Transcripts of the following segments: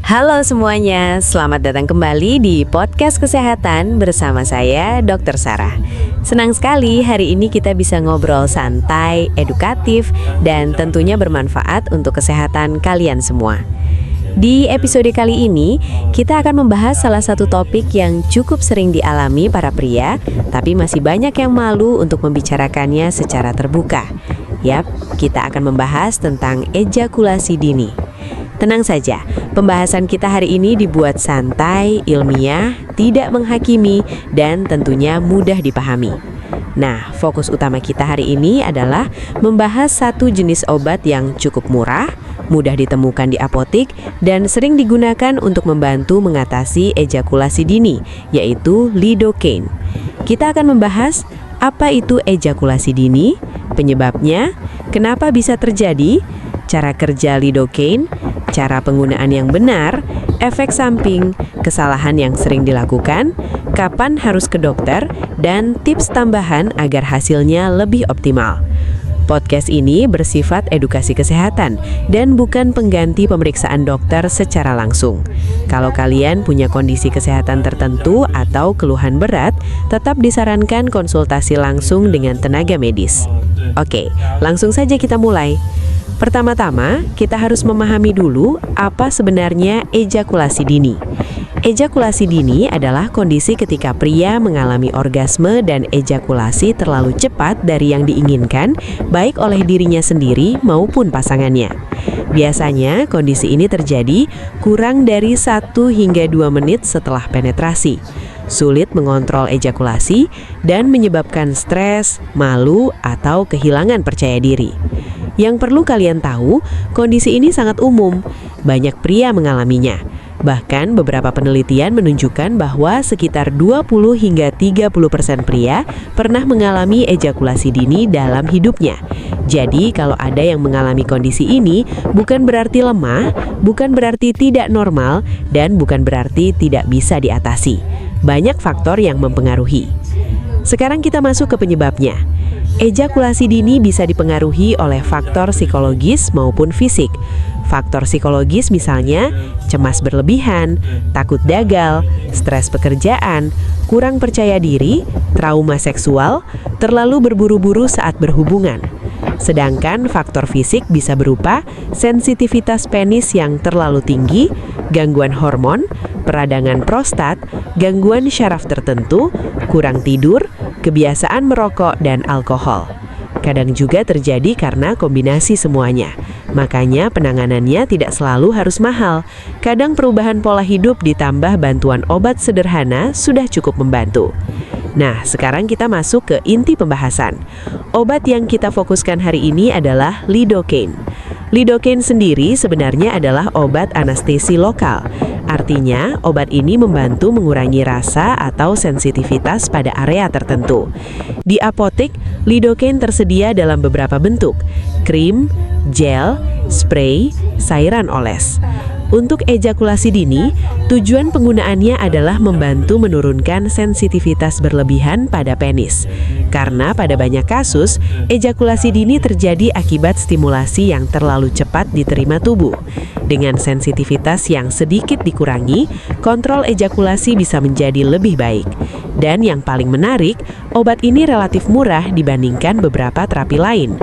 Halo semuanya, selamat datang kembali di podcast kesehatan bersama saya Dr. Sarah. Senang sekali hari ini kita bisa ngobrol santai, edukatif, dan tentunya bermanfaat untuk kesehatan kalian semua. Di episode kali ini, kita akan membahas salah satu topik yang cukup sering dialami para pria, tapi masih banyak yang malu untuk membicarakannya secara terbuka. Yap, kita akan membahas tentang ejakulasi dini. Tenang saja, pembahasan kita hari ini dibuat santai, ilmiah, tidak menghakimi, dan tentunya mudah dipahami. Nah, fokus utama kita hari ini adalah membahas satu jenis obat yang cukup murah, mudah ditemukan di apotik, dan sering digunakan untuk membantu mengatasi ejakulasi dini, yaitu lidocaine. Kita akan membahas apa itu ejakulasi dini, penyebabnya, kenapa bisa terjadi, cara kerja lidocaine, cara penggunaan yang benar, efek samping, kesalahan yang sering dilakukan, kapan harus ke dokter, dan tips tambahan agar hasilnya lebih optimal. Podcast ini bersifat edukasi kesehatan dan bukan pengganti pemeriksaan dokter secara langsung. Kalau kalian punya kondisi kesehatan tertentu atau keluhan berat, tetap disarankan konsultasi langsung dengan tenaga medis. Oke, langsung saja kita mulai. Pertama-tama, kita harus memahami dulu apa sebenarnya ejakulasi dini. Ejakulasi dini adalah kondisi ketika pria mengalami orgasme dan ejakulasi terlalu cepat dari yang diinginkan, baik oleh dirinya sendiri maupun pasangannya. Biasanya, kondisi ini terjadi kurang dari 1 hingga 2 menit setelah penetrasi. Sulit mengontrol ejakulasi dan menyebabkan stres, malu, atau kehilangan percaya diri. Yang perlu kalian tahu, kondisi ini sangat umum. Banyak pria mengalaminya. Bahkan beberapa penelitian menunjukkan bahwa sekitar 20 hingga 30% pria pernah mengalami ejakulasi dini dalam hidupnya. Jadi kalau ada yang mengalami kondisi ini, bukan berarti lemah, bukan berarti tidak normal, dan bukan berarti tidak bisa diatasi. Banyak faktor yang mempengaruhi. Sekarang kita masuk ke penyebabnya. Ejakulasi dini bisa dipengaruhi oleh faktor psikologis maupun fisik. Faktor psikologis misalnya cemas berlebihan, takut gagal, stres pekerjaan, kurang percaya diri, trauma seksual, terlalu berburu-buru saat berhubungan. Sedangkan faktor fisik bisa berupa sensitivitas penis yang terlalu tinggi, gangguan hormon, peradangan prostat, gangguan syaraf tertentu, kurang tidur, kebiasaan merokok, dan alkohol. Kadang juga terjadi karena kombinasi semuanya. Makanya penanganannya tidak selalu harus mahal. Kadang perubahan pola hidup ditambah bantuan obat sederhana sudah cukup membantu. Nah, sekarang kita masuk ke inti pembahasan. Obat yang kita fokuskan hari ini adalah lidocaine. Lidocaine sendiri sebenarnya adalah obat anestesi lokal. Artinya, obat ini membantu mengurangi rasa atau sensitivitas pada area tertentu. Di apotek, lidocaine tersedia dalam beberapa bentuk: krim, gel, spray, cairan oles. Untuk ejakulasi dini, tujuan penggunaannya adalah membantu menurunkan sensitivitas berlebihan pada penis. Karena pada banyak kasus, ejakulasi dini terjadi akibat stimulasi yang terlalu cepat diterima tubuh. Dengan sensitivitas yang sedikit dikurangi, kontrol ejakulasi bisa menjadi lebih baik. Dan yang paling menarik, obat ini relatif murah dibandingkan beberapa terapi lain.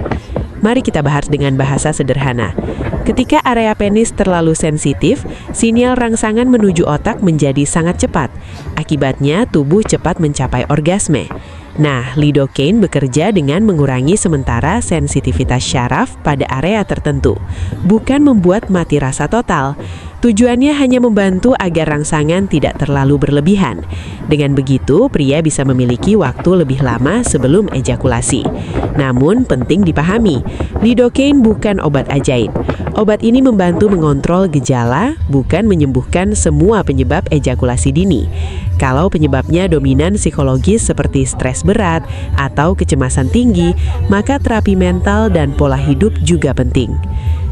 Mari kita bahas dengan bahasa sederhana. Ketika area penis terlalu sensitif, sinyal rangsangan menuju otak menjadi sangat cepat. Akibatnya, tubuh cepat mencapai orgasme. Nah, lidocaine bekerja dengan mengurangi sementara sensitivitas syaraf pada area tertentu, bukan membuat mati rasa total. Tujuannya hanya membantu agar rangsangan tidak terlalu berlebihan. Dengan begitu, pria bisa memiliki waktu lebih lama sebelum ejakulasi. Namun, penting dipahami, lidocaine bukan obat ajaib. Obat ini membantu mengontrol gejala, bukan menyembuhkan semua penyebab ejakulasi dini. Kalau penyebabnya dominan psikologis seperti stres berat atau kecemasan tinggi, maka terapi mental dan pola hidup juga penting.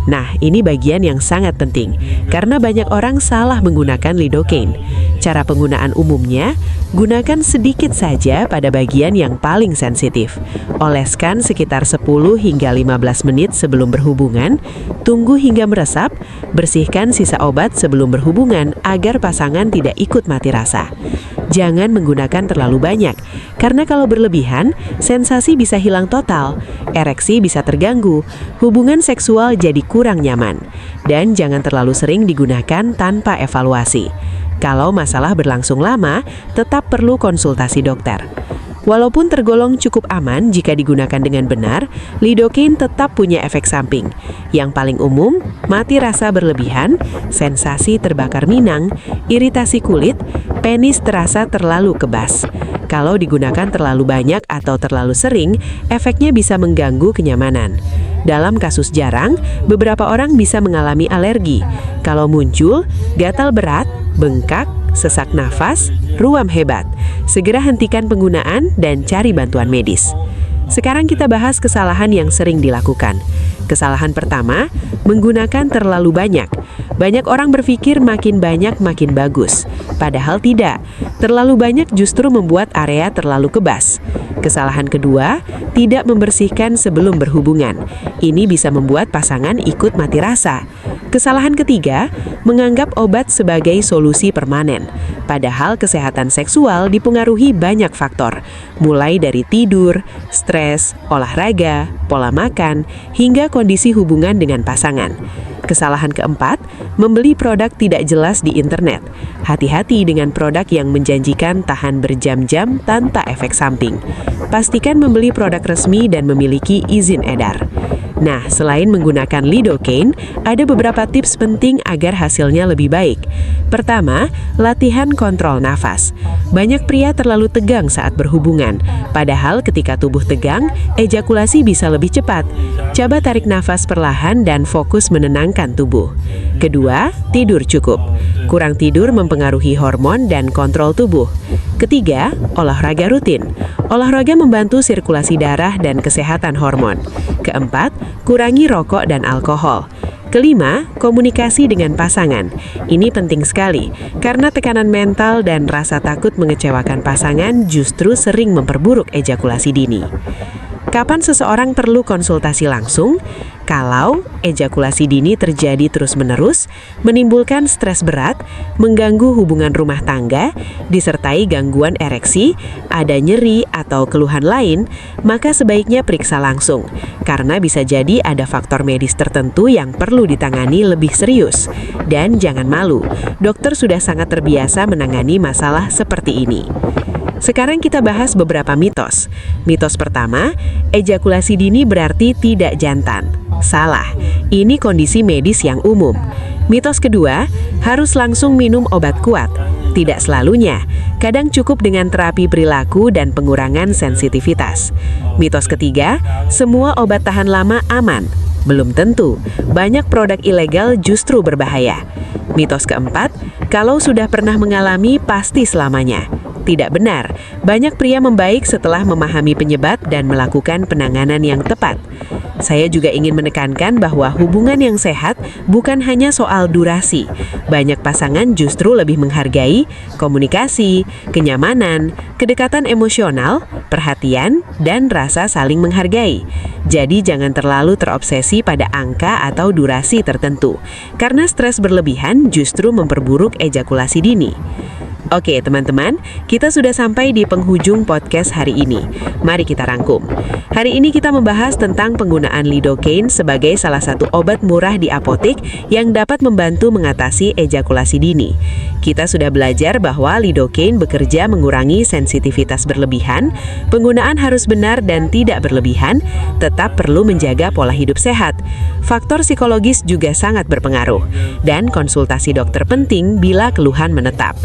Nah, ini bagian yang sangat penting, karena banyak orang salah menggunakan lidocaine. Cara penggunaan umumnya, gunakan sedikit saja pada bagian yang paling sensitif. Oleskan sekitar 10 hingga 15 menit sebelum berhubungan, tunggu hingga meresap, bersihkan sisa obat sebelum berhubungan agar pasangan tidak ikut mati rasa. Jangan menggunakan terlalu banyak, karena kalau berlebihan, sensasi bisa hilang total, ereksi bisa terganggu, hubungan seksual jadi kurang nyaman, dan jangan terlalu sering digunakan tanpa evaluasi. Kalau masalah berlangsung lama, tetap perlu konsultasi dokter. Walaupun tergolong cukup aman jika digunakan dengan benar, lidocaine tetap punya efek samping. Yang paling umum, mati rasa berlebihan, sensasi terbakar minang, iritasi kulit, penis terasa terlalu kebas. Kalau digunakan terlalu banyak atau terlalu sering, efeknya bisa mengganggu kenyamanan. Dalam kasus jarang, beberapa orang bisa mengalami alergi. Kalau muncul, gatal berat, bengkak, sesak nafas, ruam hebat. Segera hentikan penggunaan dan cari bantuan medis. Sekarang kita bahas kesalahan yang sering dilakukan. Kesalahan pertama, menggunakan terlalu banyak. Banyak orang berpikir makin banyak makin bagus. Padahal tidak. Terlalu banyak justru membuat area terlalu kebas. Kesalahan kedua, tidak membersihkan sebelum berhubungan. Ini bisa membuat pasangan ikut mati rasa. Kesalahan ketiga, menganggap obat sebagai solusi permanen. Padahal kesehatan seksual dipengaruhi banyak faktor, mulai dari tidur, stres, olahraga, pola makan, hingga kondisi hubungan dengan pasangan. Kesalahan keempat, membeli produk tidak jelas di internet. Hati-hati dengan produk yang menjanjikan tahan berjam-jam tanpa efek samping. Pastikan membeli produk resmi dan memiliki izin edar. Nah, selain menggunakan lidocaine, ada beberapa tips penting agar hasilnya lebih baik. Pertama, latihan kontrol nafas. Banyak pria terlalu tegang saat berhubungan, padahal ketika tubuh tegang, ejakulasi bisa lebih cepat. Coba tarik nafas perlahan dan fokus menenangkan tubuh. Kedua, tidur cukup. Kurang tidur mempengaruhi hormon dan kontrol tubuh. Ketiga, olahraga rutin. Olahraga membantu sirkulasi darah dan kesehatan hormon. Keempat, kurangi rokok dan alkohol. Kelima, komunikasi dengan pasangan. Ini penting sekali, karena tekanan mental dan rasa takut mengecewakan pasangan justru sering memperburuk ejakulasi dini. Kapan seseorang perlu konsultasi langsung? Kalau ejakulasi dini terjadi terus-menerus, menimbulkan stres berat, mengganggu hubungan rumah tangga, disertai gangguan ereksi, ada nyeri atau keluhan lain, maka sebaiknya periksa langsung, karena bisa jadi ada faktor medis tertentu yang perlu ditangani lebih serius. Dan jangan malu, dokter sudah sangat terbiasa menangani masalah seperti ini. Sekarang kita bahas beberapa mitos. Mitos pertama, ejakulasi dini berarti tidak jantan. Salah, ini kondisi medis yang umum. Mitos kedua, harus langsung minum obat kuat. Tidak selalunya, kadang cukup dengan terapi perilaku dan pengurangan sensitivitas. Mitos ketiga, semua obat tahan lama aman. Belum tentu, banyak produk ilegal justru berbahaya. Mitos keempat, kalau sudah pernah mengalami pasti selamanya. Tidak benar, banyak pria membaik setelah memahami penyebab dan melakukan penanganan yang tepat. Saya juga ingin menekankan bahwa hubungan yang sehat bukan hanya soal durasi. Banyak pasangan justru lebih menghargai komunikasi, kenyamanan, kedekatan emosional, perhatian, dan rasa saling menghargai. Jadi jangan terlalu terobsesi pada angka atau durasi tertentu, karena stres berlebihan justru memperburuk ejakulasi dini. Oke teman-teman, kita sudah sampai di penghujung podcast hari ini. Mari kita rangkum. Hari ini kita membahas tentang penggunaan lidocaine sebagai salah satu obat murah di apotek yang dapat membantu mengatasi ejakulasi dini. Kita sudah belajar bahwa lidocaine bekerja mengurangi sensitivitas berlebihan, penggunaan harus benar dan tidak berlebihan, tetap perlu menjaga pola hidup sehat. Faktor psikologis juga sangat berpengaruh, dan konsultasi dokter penting bila keluhan menetap.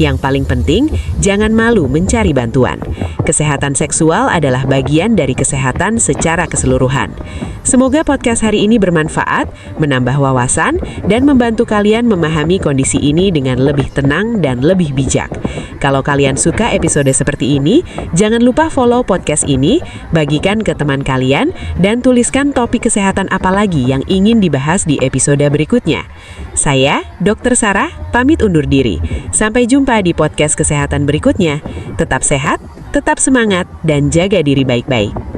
Yang paling penting, jangan malu mencari bantuan. Kesehatan seksual adalah bagian dari kesehatan secara keseluruhan. Semoga podcast hari ini bermanfaat, menambah wawasan, dan membantu kalian memahami kondisi ini dengan lebih tenang dan lebih bijak. Kalau kalian suka episode seperti ini, jangan lupa follow podcast ini, bagikan ke teman kalian, dan tuliskan topik kesehatan apa lagi yang ingin dibahas di episode berikutnya. Saya, Dr. Sarah, pamit undur diri. Sampai jumpa di podcast kesehatan berikutnya. Tetap sehat, tetap semangat, dan jaga diri baik-baik.